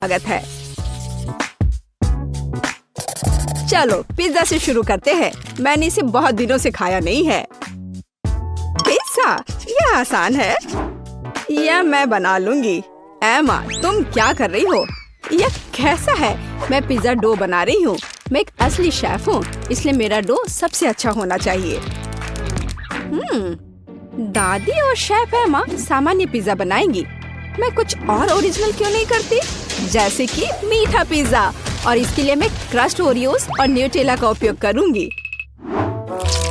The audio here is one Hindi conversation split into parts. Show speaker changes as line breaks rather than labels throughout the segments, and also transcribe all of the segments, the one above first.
स्वागत है। चलो पिज्जा से शुरू करते हैं। मैंने इसे बहुत दिनों से खाया नहीं है। पिज्जा यह आसान है, यह मैं बना लूंगी। एमा, तुम क्या कर रही हो? यह कैसा है? मैं पिज्जा डो बना रही हूँ। मैं एक असली शेफ हूँ, इसलिए मेरा डो सबसे अच्छा होना चाहिए। दादी और शेफ एमा सामान्य पिज्जा बनाएंगी। मैं कुछ और ओरिजिनल क्यों नहीं करती, जैसे कि मीठा पिज्जा। और इसके लिए मैं क्रस्ट ओरियोस और न्यूटेला का उपयोग करूंगी।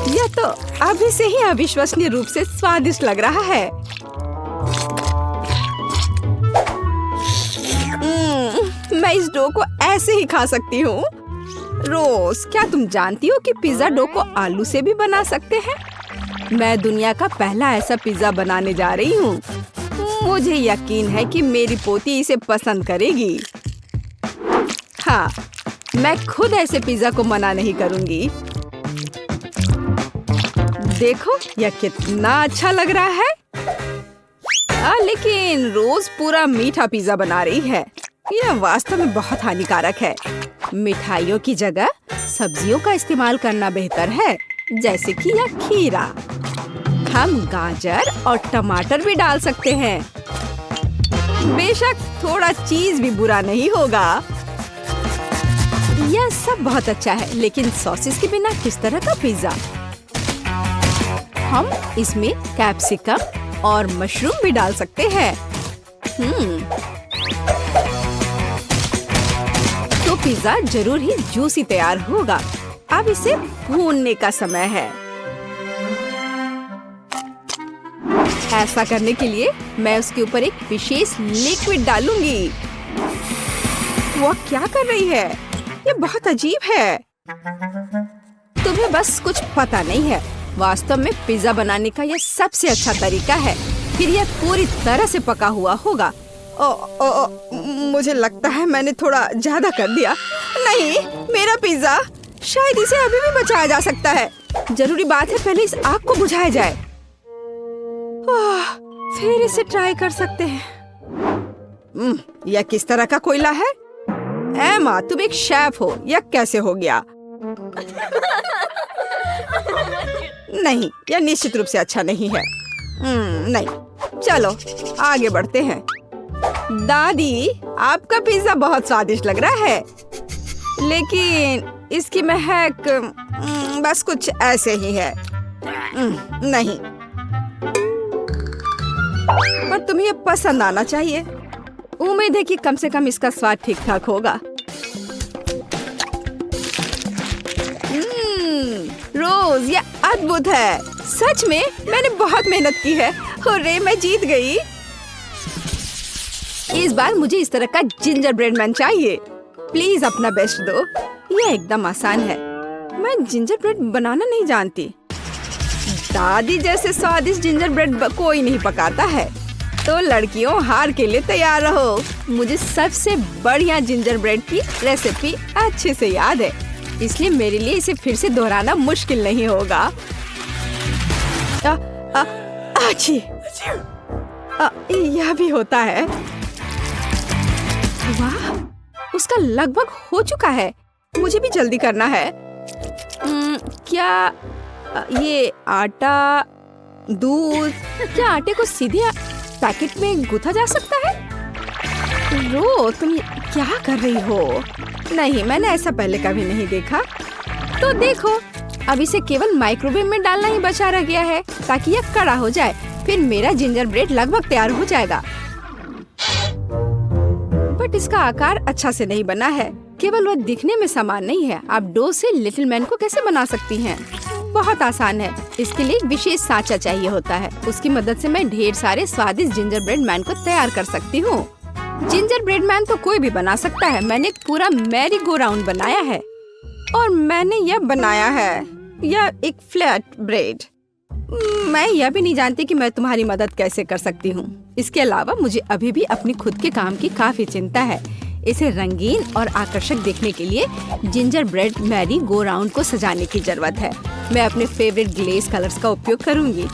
यह तो अभी से ही अविश्वसनीय रूप से स्वादिष्ट लग रहा है। मैं इस डो को ऐसे ही खा सकती हूँ। रोज, क्या तुम जानती हो कि पिज्जा डो को आलू से भी बना सकते हैं? मैं दुनिया का पहला ऐसा पिज्जा बनाने जा रही हूँ। मुझे यकीन है कि मेरी पोती इसे पसंद करेगी। हाँ, मैं खुद ऐसे पिज्जा को मना नहीं करूँगी। देखो यह कितना अच्छा लग रहा है। लेकिन रोज पूरा मीठा पिज्जा बना रही है। यह वास्तव में बहुत हानिकारक है। मिठाइयों की जगह सब्जियों का इस्तेमाल करना बेहतर है, जैसे कि यह खीरा। हम गाजर और टमाटर भी डाल सकते हैं। बेशक थोड़ा चीज भी बुरा नहीं होगा। यह सब बहुत अच्छा है, लेकिन सॉसेस के बिना किस तरह का पिज्जा? हम इसमें कैप्सिकम और मशरूम भी डाल सकते हैं। तो पिज्जा जरूर ही जूसी तैयार होगा। अब इसे भूनने का समय है। ऐसा करने के लिए मैं उसके ऊपर एक विशेष लिक्विड डालूंगी। वो क्या कर रही है? ये बहुत अजीब है। तुम्हें बस कुछ पता नहीं है। वास्तव में पिज्जा बनाने का यह सबसे अच्छा तरीका है। फिर यह पूरी तरह से पका हुआ होगा। मुझे लगता है मैंने थोड़ा ज्यादा कर दिया। नहीं, मेरा पिज्जा, शायद इसे अभी भी बचाया जा सकता है। जरूरी बात है पहले इस आग को बुझाया जाए। फिर इसे ट्राई कर सकते हैं। यह किस तरह का कोयला है? एमा, तुम एक शेफ हो, यह कैसे हो गया? नहीं, यह निश्चित रूप से अच्छा नहीं है। नहीं, चलो आगे बढ़ते हैं। दादी, आपका पिज्जा बहुत स्वादिष्ट लग रहा है, लेकिन इसकी महक बस कुछ ऐसे ही है। नहीं, पर तुम्हें ये पसंद आना चाहिए। उम्मीद है कि कम से कम इसका स्वाद ठीक ठाक होगा। रोज, ये अद्भुत है। सच में मैंने बहुत मेहनत की है। हुर्रे, मैं जीत गई। इस बार मुझे इस तरह का जिंजर ब्रेड मैन चाहिए। प्लीज अपना बेस्ट दो। यह एकदम आसान है। मैं जिंजर ब्रेड बनाना नहीं जानती। दादी जैसे स्वादिष्ट जिंजर ब्रेड कोई नहीं पकाता है। तो लड़कियों, हार के लिए तैयार रहो। मुझे सबसे बढ़िया जिंजर ब्रेड की रेसिपी अच्छे से याद है, इसलिए मेरे लिए इसे फिर से दोहराना मुश्किल नहीं होगा। यह भी होता है। वाह, उसका लगभग हो चुका है। मुझे भी जल्दी करना है। क्या ये आटा, दूध, क्या आटे को सीधे पैकेट में गूंथा जा सकता है? रो, तुम क्या कर रही हो? नहीं, मैंने ऐसा पहले कभी नहीं देखा। तो देखो, अब इसे केवल माइक्रोवेव में डालना ही बचा रह गया है, ताकि यह कड़ा हो जाए। फिर मेरा जिंजर ब्रेड लगभग तैयार हो जाएगा। बट इसका आकार अच्छा से नहीं बना है। केवल वह दिखने में समान नहीं है। आप डो से लिटिल मैन को कैसे बना सकती हैं? बहुत आसान है। इसके लिए एक विशेष सांचा चाहिए होता है। उसकी मदद से मैं ढेर सारे स्वादिष्ट जिंजर ब्रेड मैन को तैयार कर सकती हूँ। जिंजर ब्रेड मैन तो कोई भी बना सकता है। मैंने एक पूरा मैरी गो राउंड बनाया है, और मैंने यह बनाया है, यह एक फ्लैट ब्रेड। मैं यह भी नहीं जानती कि मैं तुम्हारी मदद कैसे कर सकती हूँ। इसके अलावा मुझे अभी भी अपनी खुद के काम की काफी चिंता है। इसे रंगीन और आकर्षक देखने के लिए ginger bread merry go round को सजाने की जरूरत है। मैं अपने फेवरेट ग्लेज कलर्स का उपयोग करूंगी।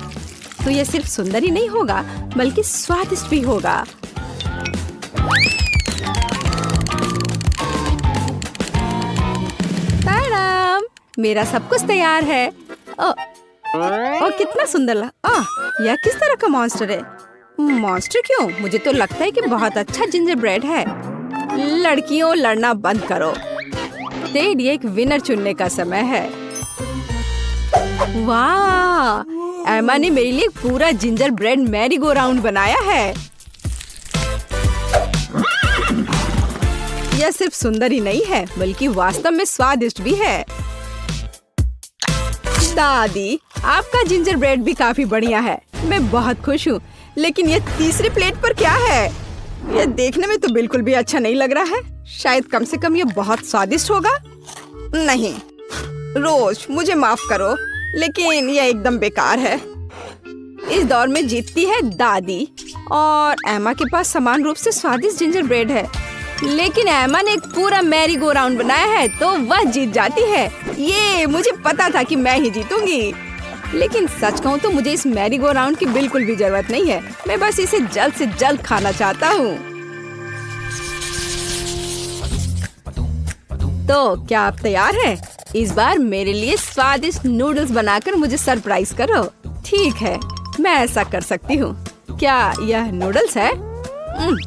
तो यह सिर्फ सुंदर ही नहीं होगा, बल्कि स्वादिष्ट भी होगा। मेरा सब कुछ तैयार है। ओ कितना सुंदर यह किस तरह का मॉन्स्टर है? मॉन्स्टर क्यों? मुझे तो लगता है कि बहुत अच्छा जिंजर ब्रेड है। लड़कियों, लड़ना बंद करो। टेड, ये एक विनर चुनने का समय है। वाह, एमा ने मेरे लिए पूरा ginger bread merry go round बनाया है। यह सिर्फ सुंदर ही नहीं है बल्कि वास्तव में स्वादिष्ट भी है। दादी, आपका जिंजर ब्रेड भी काफी बढ़िया है। मैं बहुत खुश हूँ। लेकिन ये तीसरी प्लेट पर क्या है? यह देखने में तो बिल्कुल भी अच्छा नहीं लग रहा है। शायद कम से कम यह बहुत स्वादिष्ट होगा। नहीं रोज, मुझे माफ करो, लेकिन यह एकदम बेकार है। इस दौर में जीतती है दादी और एमा के पास समान रूप से स्वादिष्ट जिंजर ब्रेड है। लेकिन एमा ने एक पूरा मैरी गो राउंड बनाया है तो वह जीत जाती है। ये मुझे पता था कि मैं ही जीतूंगी। लेकिन सच कहूँ तो मुझे इस मैरी गो राउंड की बिल्कुल भी जरूरत नहीं है। मैं बस इसे जल्द से जल्द खाना चाहता हूँ। तो क्या आप तैयार हैं? इस बार मेरे लिए स्वादिष्ट नूडल्स बनाकर मुझे सरप्राइज करो। ठीक है, मैं ऐसा कर सकती हूँ। क्या यह नूडल्स है?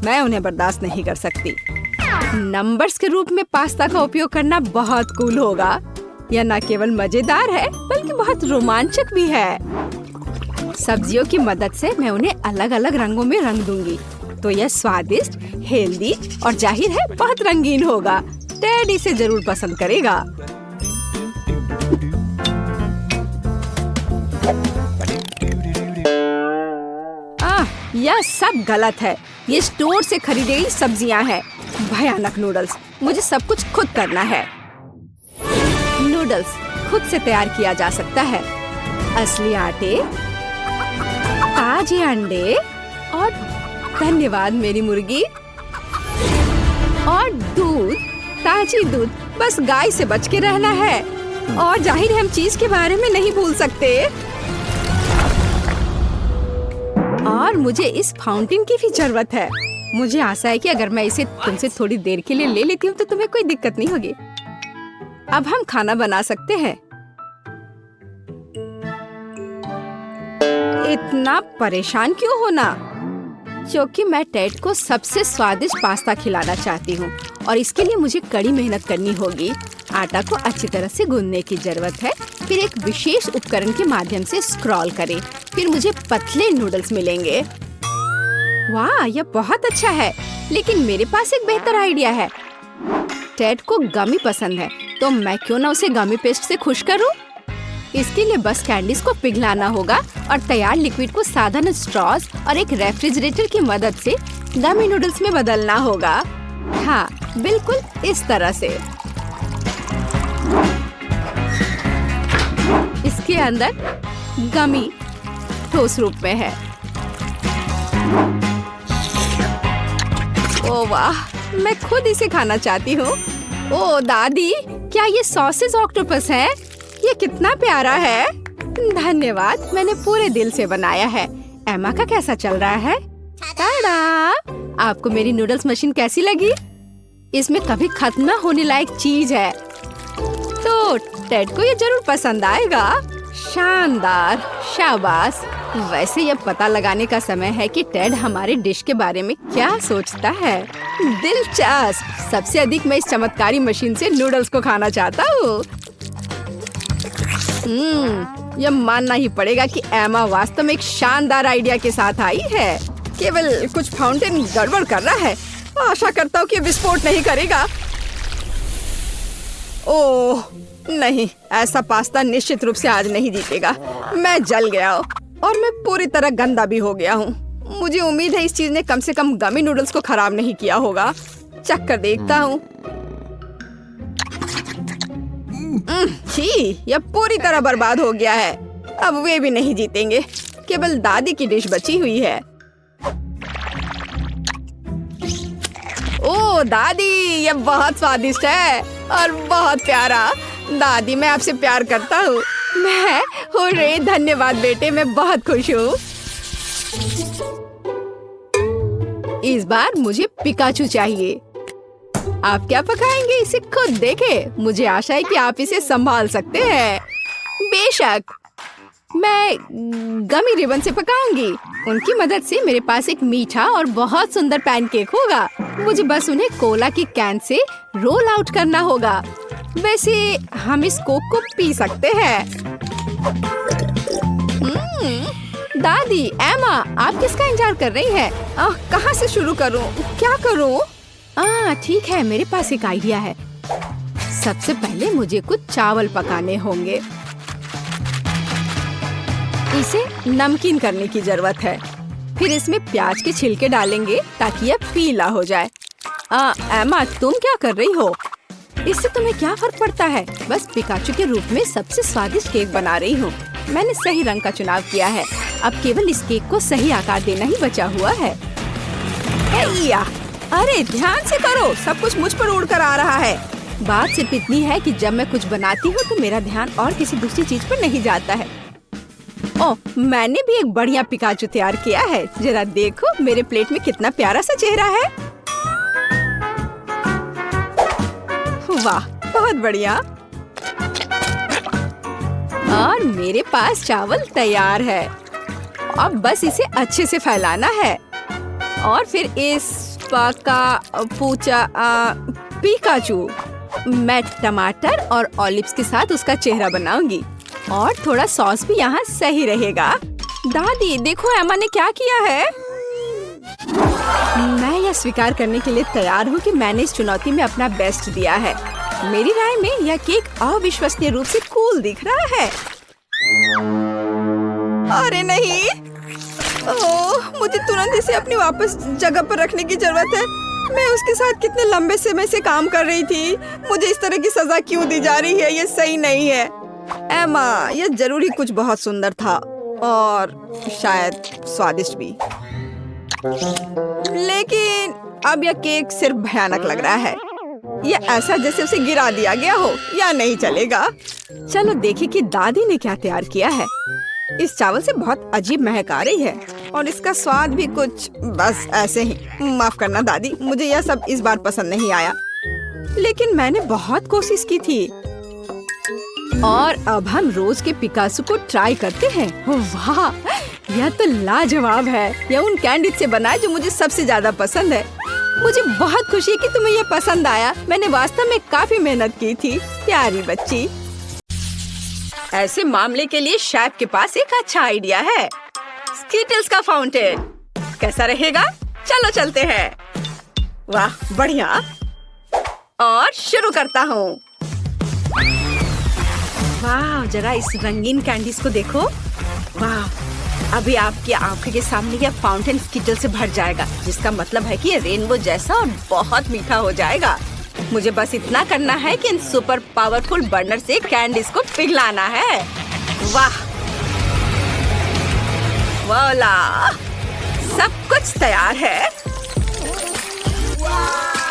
मैं उन्हें बर्दाश्त नहीं कर सकती। नंबर्स के रूप में पास्ता का उपयोग करना बहुत कूल होगा। यह न केवल मजेदार है बल्कि बहुत रोमांचक भी है। सब्जियों की मदद से मैं उन्हें अलग अलग रंगों में रंग दूंगी तो यह स्वादिष्ट, हेल्दी और जाहिर है बहुत रंगीन होगा। टेड इसे जरूर पसंद करेगा। यह सब गलत है। ये स्टोर से खरीदी गई सब्जियां हैं। भयानक नूडल्स। मुझे सब कुछ खुद करना है। नूडल्स खुद से तैयार किया जा सकता है। असली आटे, ताजे अंडे और धन्यवाद मेरी मुर्गी, और दूध, ताजी दूध। बस गाय से बच के रहना है। और जाहिर है हम चीज के बारे में नहीं भूल सकते। और मुझे इस फाउंटेन की भी जरूरत है। मुझे आशा है कि अगर मैं इसे तुमसे थोड़ी देर के लिए ले लेती हूँ तो तुम्हें कोई दिक्कत नहीं होगी। अब हम खाना बना सकते हैं। इतना परेशान क्यों होना? क्योंकि मैं टेड को सबसे स्वादिष्ट पास्ता खिलाना चाहती हूँ और इसके लिए मुझे कड़ी मेहनत करनी होगी। आटा को अच्छी तरह से गूंदने की जरूरत है। फिर एक विशेष उपकरण के माध्यम से स्क्रॉल करें। फिर मुझे पतले नूडल्स मिलेंगे। वाह, यह बहुत अच्छा है। लेकिन मेरे पास एक बेहतर आइडिया है। टेड को गमी पसंद है तो मैं क्यों ना उसे गमी पेस्ट से खुश करूं? इसके लिए बस कैंडीज को पिघलाना होगा और तैयार लिक्विड को साधारण स्ट्रॉज और एक रेफ्रिजरेटर की मदद से गमी नूडल्स में बदलना होगा। हाँ, बिल्कुल इस तरह से। इसके अंदर गमी ठोस रूप में है। ओह वाह, मैं खुद इसे खाना चाहती हूँ। ओह दादी, क्या ये सॉसेज ऑक्टोपस है? ये कितना प्यारा है। धन्यवाद, मैंने पूरे दिल से बनाया है। एमा का कैसा चल रहा है? टाडा! आपको मेरी नूडल्स मशीन कैसी लगी? इसमें कभी खत्म न होने लायक चीज है। तो टेड को ये जरूर पसंद आएगा। शानदार, शाबाश। वैसे ये पता लगाने का समय है कि टेड हमारे डिश के बारे में क्या सोचता है। दिलचस्प। सबसे अधिक मैं इस चमत्कारी मशीन से नूडल्स को खाना चाहता हूँ। यह मानना ही पड़ेगा कि एमा वास्तव में एक शानदार आइडिया के साथ आई है। केवल कुछ फाउंटेन गड़बड़ कर रहा है। आशा करता हूँ कि विस्फोट नहीं करेगा। ओह नहीं, ऐसा पास्ता निश्चित रूप से आज नहीं जीतेगा। मैं जल गया हूँ और मैं पूरी तरह गंदा भी हो गया हूँ। मुझे उम्मीद है इस चीज ने कम से कम गमी नूडल्स को खराब नहीं किया होगा। चख कर देखता हूँ। छी, यह पूरी तरह बर्बाद हो गया है। अब वे भी नहीं जीतेंगे। केवल दादी की डिश बची हुई है। ओह दादी, यह बहुत स्वादिष्ट है और बहुत प्यारा। दादी, मैं आपसे प्यार करता हूँ। मैं हो रे, धन्यवाद बेटे, मैं बहुत खुश हूँ। इस बार मुझे पिकाचू चाहिए। आप क्या पकाएंगे इसे खुद देखें। मुझे आशा है कि आप इसे संभाल सकते हैं। बेशक, मैं गमी रिबन से पकाऊंगी। उनकी मदद से मेरे पास एक मीठा और बहुत सुंदर पैनकेक होगा। मुझे बस उन्हें कोला की कैन से रोल आउट करना होगा। वैसे हम इस कोक को पी सकते हैं। दादी, एमा, आप किसका इंतजार कर रही हैं? कहाँ से शुरू करूँ? क्या करूँ? ठीक है, मेरे पास एक आइडिया है। सबसे पहले मुझे कुछ चावल पकाने होंगे। इसे नमकीन करने की जरूरत है। फिर इसमें प्याज के छिलके डालेंगे ताकि यह पीला हो जाए। एमा, तुम क्या कर रही हो? इससे तुम्हें क्या फर्क पड़ता है? बस पिकाचू के रूप में सबसे स्वादिष्ट केक बना रही हूँ। मैंने सही रंग का चुनाव किया है। अब केवल इस केक को सही आकार देना ही बचा हुआ है। अरे ध्यान से करो, सब कुछ मुझ पर उड़कर आ रहा है। बात सिर्फ इतनी है कि जब मैं कुछ बनाती हूँ तो मेरा ध्यान और किसी दूसरी चीज पर नहीं जाता है। ओह, मैंने भी एक बढ़िया पिकाचू तैयार किया है। जरा देखो मेरे प्लेट में कितना प्यारा सा चेहरा है। वाह, बहुत बढ़िया। और मेरे पास चावल तैयार है। अब बस इसे अच्छे से फैलाना है और फिर इस पिकाचू मैं टमाटर और ऑलिव्स के साथ उसका चेहरा बनाऊंगी और थोड़ा सॉस भी यहाँ सही रहेगा। दादी, देखो एमा ने क्या किया है। मैं यह स्वीकार करने के लिए तैयार हूँ कि मैंने इस चुनौती में अपना बेस्ट दिया है। मेरी राय में यह केक अविश्वसनीय रूप से कूल दिख रहा है। अरे नहीं, मुझे तुरंत इसे अपनी वापस जगह पर रखने की जरूरत है। मैं उसके साथ कितने लंबे समय से काम कर रही थी। मुझे इस तरह की सजा क्यों दी जा रही है? ये सही नहीं है। एमा, यह जरूरी कुछ बहुत सुंदर था और शायद स्वादिष्ट भी, लेकिन अब यह केक सिर्फ भयानक लग रहा है। यह ऐसा जैसे उसे गिरा दिया गया हो। या नहीं चलेगा। चलो देखें कि दादी ने क्या तैयार किया है। इस चावल से बहुत अजीब महक आ रही है और इसका स्वाद भी कुछ बस ऐसे ही। माफ करना दादी, मुझे यह सब इस बार पसंद नहीं आया, लेकिन मैंने बहुत कोशिश की थी। और अब हम रोज के पिकासो को ट्राई करते हैं। वाह, यह तो लाजवाब है। यह उन कैंडी से बना है जो मुझे सबसे ज्यादा पसंद है। मुझे बहुत खुशी है कि तुम्हें यह पसंद आया। मैंने वास्तव में काफी मेहनत की थी, प्यारी बच्ची। ऐसे मामले के लिए शेफ के पास एक अच्छा आइडिया है। स्कीटल्स का फाउंटेन कैसा रहेगा? चलो चलते हैं। वाह, बढ़िया। और शुरू करता हूँ। वाह, जरा इस रंगीन कैंडीज को देखो। वाह, अभी आपकी आंखों के सामने यह फाउंटेन स्कीटल से भर जाएगा, जिसका मतलब है कि ये रेनबो जैसा और बहुत मीठा हो जाएगा। मुझे बस इतना करना है कि इन सुपर पावरफुल बर्नर से कैंडीज को पिघलाना है। वाह, वाला, सब कुछ तैयार है।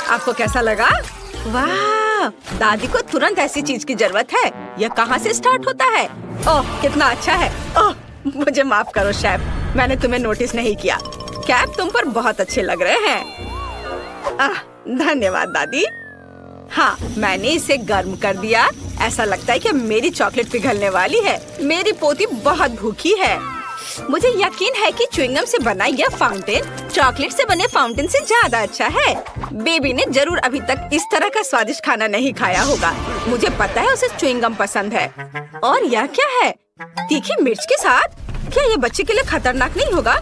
आपको कैसा लगा? वाह, दादी को तुरंत ऐसी चीज की जरूरत है। यह कहाँ से स्टार्ट होता है? ओह, कितना अच्छा है। ओह, मुझे माफ करो शेफ, मैंने तुम्हें नोटिस नहीं किया। कैप तुम पर बहुत अच्छे लग रहे हैं। धन्यवाद दादी। हाँ, मैंने इसे गर्म कर दिया। ऐसा लगता है कि मेरी चॉकलेट पिघलने वाली है। मेरी पोती बहुत भूखी है। मुझे यकीन है कि च्युइंगम से बना यह फाउंटेन चॉकलेट से बने फाउंटेन से ज्यादा अच्छा है। बेबी ने जरूर अभी तक इस तरह का स्वादिष्ट खाना नहीं खाया होगा। मुझे पता है उसे च्युइंगम पसंद है। और यह क्या है? तीखी मिर्च के साथ? क्या यह बच्चे के लिए खतरनाक नहीं होगा?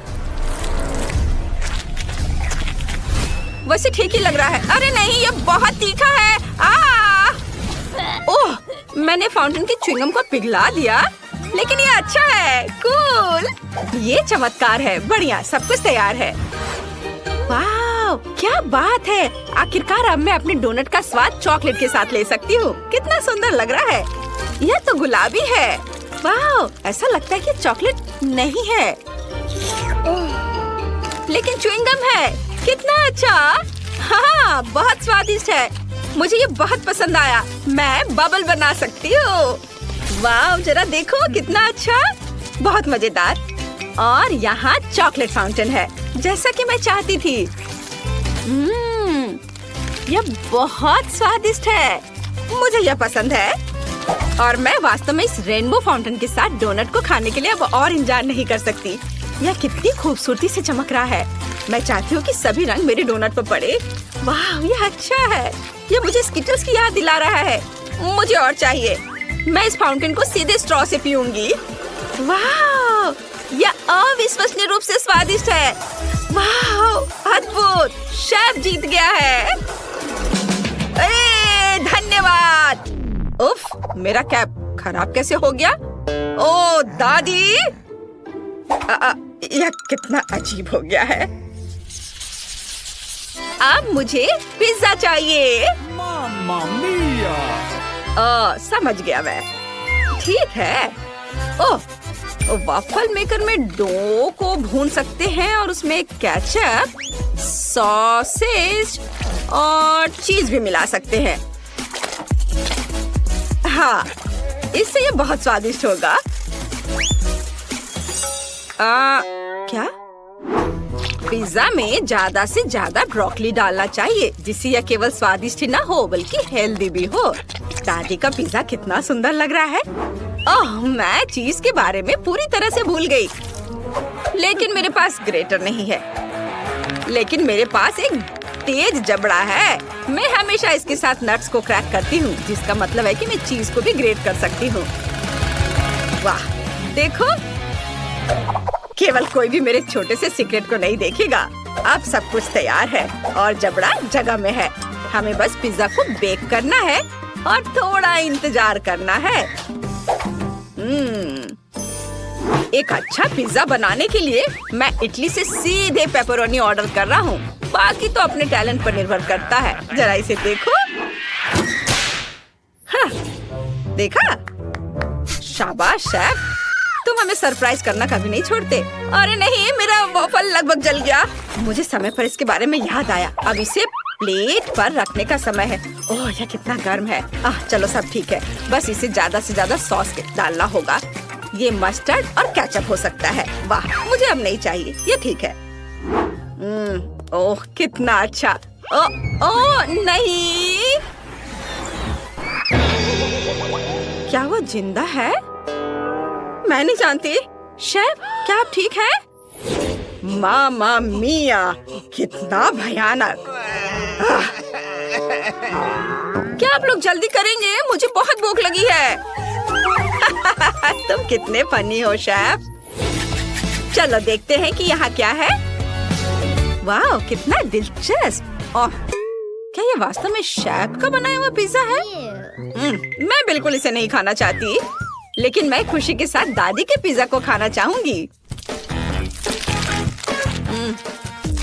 वैसे ठीक ही लग रहा है। अरे नहीं, यह बहुत तीखा है। ओह, मैंने फाउंटेन की च्युइंगम को पिघला दिया, लेकिन ये अच्छा है। कूल, ये चमत्कार है। बढ़िया, सब कुछ तैयार है। वाह, क्या बात है। आखिरकार अब मैं अपने डोनट का स्वाद चॉकलेट के साथ ले सकती हूँ। कितना सुंदर लग रहा है। यह तो गुलाबी है। वाह, ऐसा लगता है कि चॉकलेट नहीं है, लेकिन च्युइंगम है। कितना अच्छा। हाँ, बहुत स्वादिष्ट है। मुझे ये बहुत पसंद आया। मैं बबल बना सकती हूँ। वाह, जरा देखो कितना अच्छा, बहुत मजेदार। और यहाँ चॉकलेट फाउंटेन है, जैसा कि मैं चाहती थी। यह बहुत स्वादिष्ट है। मुझे यह पसंद है और मैं वास्तव में इस रेनबो फाउंटेन के साथ डोनट को खाने के लिए अब और इंतजार नहीं कर सकती। यह कितनी खूबसूरती से चमक रहा है। मैं चाहती हूँ कि सभी रंग मेरे डोनट पर पड़े। वाह, यह अच्छा है। यह मुझे स्किटल्स की याद दिला रहा है। मुझे और चाहिए। मैं इस फाउंटेन को सीधे स्ट्रॉ से पीऊंगी। वाह, यह अविश्वसनीय रूप से स्वादिष्ट है। वाह, अद्भुत! शेफ जीत गया है। अरे धन्यवाद। उफ, मेरा कैप खराब कैसे हो गया? ओ दादी, यह कितना अजीब हो गया है। अब मुझे पिज्जा चाहिए।
मामा मिया।
समझ गया मैं। ठीक है। ओह, वाफल मेकर में डो को भून सकते हैं और उसमें केचप, सॉसेज और चीज भी मिला सकते हैं। हाँ, इससे ये बहुत स्वादिष्ट होगा। क्या? पिज्जा में ज्यादा से ज्यादा ब्रोकली डालना चाहिए, जिससे यह केवल स्वादिष्ट ही ना हो बल्कि हेल्दी भी हो। दादी का पिज्जा कितना सुंदर लग रहा है। ओह, मैं चीज के बारे में पूरी तरह से भूल गई। लेकिन मेरे पास ग्रेटर नहीं है। लेकिन मेरे पास एक तेज जबड़ा है। मैं हमेशा इसके साथ नट्स को क्रैक करती हूँ, जिसका मतलब है कि मैं चीज को भी ग्रेट कर सकती हूँ। वाह, देखो, केवल कोई भी मेरे छोटे से सीक्रेट को नहीं देखेगा। अब सब कुछ तैयार है और जबड़ा जगह में है। हमें बस पिज्जा को बेक करना है और थोड़ा इंतजार करना है। एक अच्छा पिज्जा बनाने के लिए मैं इटली से सीधे पेपरोनी ऑर्डर कर रहा हूँ। बाकी तो अपने टैलेंट पर निर्भर करता है। जरा इसे देखो। हाँ, देखा? शाबाश शेफ, तुम हमें सरप्राइज करना कभी नहीं छोड़ते। अरे नहीं, मेरा वॉफल लगभग जल गया। मुझे समय पर इसके बारे में याद आया। अब इसे प्लेट पर रखने का समय है। ओह, यह कितना गर्म है। चलो सब ठीक है। बस इसे ज्यादा से ज्यादा सॉस डालना होगा। ये मस्टर्ड और केचप हो सकता है। वाह, मुझे अब नहीं चाहिए। ये ठीक है। ओह, कितना अच्छा। ओह नहीं, क्या वो जिंदा है? मैं नहीं जानती। शेफ, क्या आप ठीक हैं? मामा मिया, कितना भयानक। क्या आप लोग जल्दी करेंगे? मुझे बहुत भूख लगी है। तुम कितने फनी हो शेफ। चलो देखते हैं कि यहाँ क्या है। वाह, कितना दिलचस्प। ओह, क्या ये वास्तव में शेफ का बनाया हुआ पिज्जा है? मैं बिल्कुल इसे नहीं खाना चाहती, लेकिन मैं खुशी के साथ दादी के पिज्जा को खाना चाहूंगी।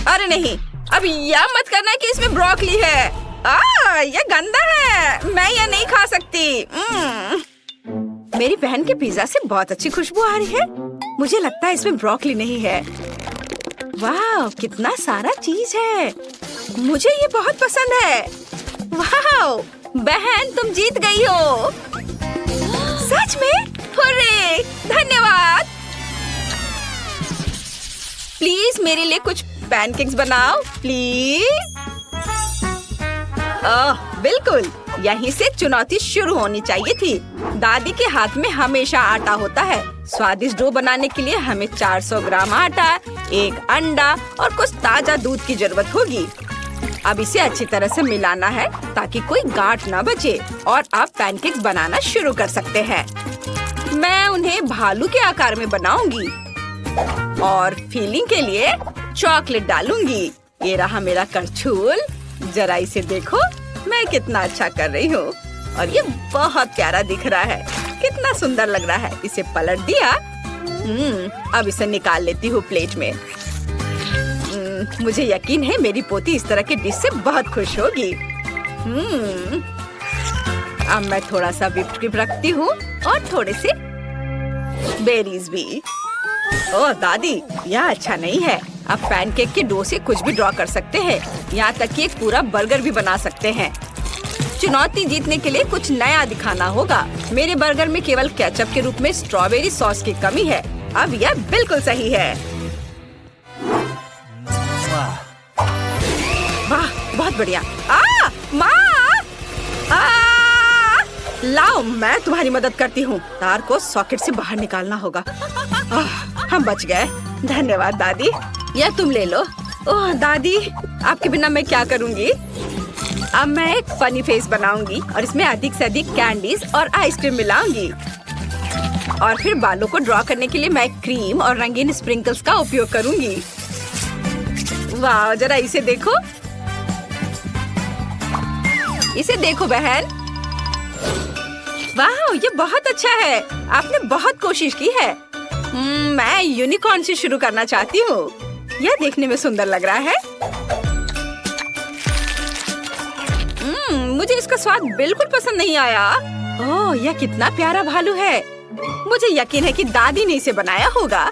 अरे नहीं, अब यह मत करना कि इसमें ब्रोकली है। यह गंदा है। मैं यह नहीं खा सकती। मेरी बहन के पिज्जा से बहुत अच्छी खुशबू आ रही है। मुझे लगता है इसमें ब्रोकली नहीं है। वाह, कितना सारा चीज है। मुझे ये बहुत पसंद है। वाह, बहन तुम जीत गई हो। सच में? हुर्रे! धन्यवाद। प्लीज मेरे लिए कुछ पैनकेक्स बनाओ, प्लीज। बिल्कुल, यहीं से चुनौती शुरू होनी चाहिए थी। दादी के हाथ में हमेशा आटा होता है। स्वादिष्ट डो बनाने के लिए हमें 400 ग्राम आटा, एक अंडा और कुछ ताजा दूध की जरूरत होगी। अब इसे अच्छी तरह से मिलाना है ताकि कोई गांठ ना बचे और आप पैनकेक्स बनाना शुरू कर सकते हैं। मैं उन्हें भालू के आकार में बनाऊंगी और फिलिंग के लिए चॉकलेट डालूंगी। ये रहा मेरा करछुल। जरा इसे देखो, मैं कितना अच्छा कर रही हूँ और ये बहुत प्यारा दिख रहा है। कितना सुंदर लग रहा है। इसे पलट दिया। अब इसे निकाल लेती हूँ प्लेट में। मुझे यकीन है मेरी पोती इस तरह के डिश से बहुत खुश होगी। अब मैं थोड़ा सा व्हिप्ड क्रीम रखती हूँ और थोड़े से बेरीज भी। ओह दादी, यह अच्छा नहीं है। आप पैनकेक के डो से कुछ भी ड्रॉ कर सकते हैं, यहाँ तक कि एक पूरा बर्गर भी बना सकते हैं। चुनौती जीतने के लिए कुछ नया दिखाना होगा। मेरे बर्गर में केवल केचप के रूप में स्ट्रॉबेरी सॉस की कमी है। अब यह बिल्कुल सही है। वाह, बहुत बढ़िया। माँ! लाओ, मैं तुम्हारी मदद करती हूँ। तार को सॉकेट से बाहर निकालना होगा। हम बच गए। धन्यवाद दादी। यह तुम ले लो। ओह दादी, आपके बिना मैं क्या करूँगी? अब मैं एक फनी फेस बनाऊंगी और इसमें अधिक से अधिक कैंडीज और आइसक्रीम मिलाऊंगी। और फिर बालों को ड्रॉ करने के लिए मैं क्रीम और रंगीन स्प्रिंकल्स का उपयोग करूंगी। वाह, जरा इसे देखो। इसे देखो बहन। वाह, ये बहुत अच्छा है। आपने बहुत कोशिश की है। मैं यूनिकॉर्न से शुरू करना चाहती हूँ। यह देखने में सुंदर लग रहा है। मुझे इसका स्वाद बिल्कुल पसंद नहीं आया। ओह, यह कितना प्यारा भालू है। मुझे यकीन है कि दादी ने इसे बनाया होगा।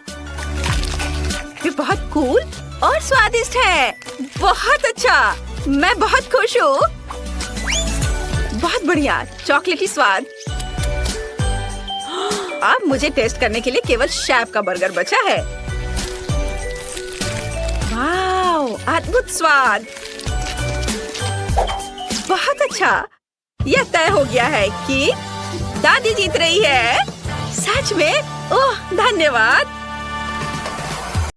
ये बहुत कूल और स्वादिष्ट है। बहुत अच्छा, मैं बहुत खुश हूँ। बहुत बढ़िया, चॉकलेटी स्वाद। अब मुझे टेस्ट करने के लिए केवल शेफ का बर्गर बचा है। वाह, अद्भुत स्वाद। बहुत अच्छा। यह तय हो गया है कि दादी जीत रही है। सच में? ओह, धन्यवाद।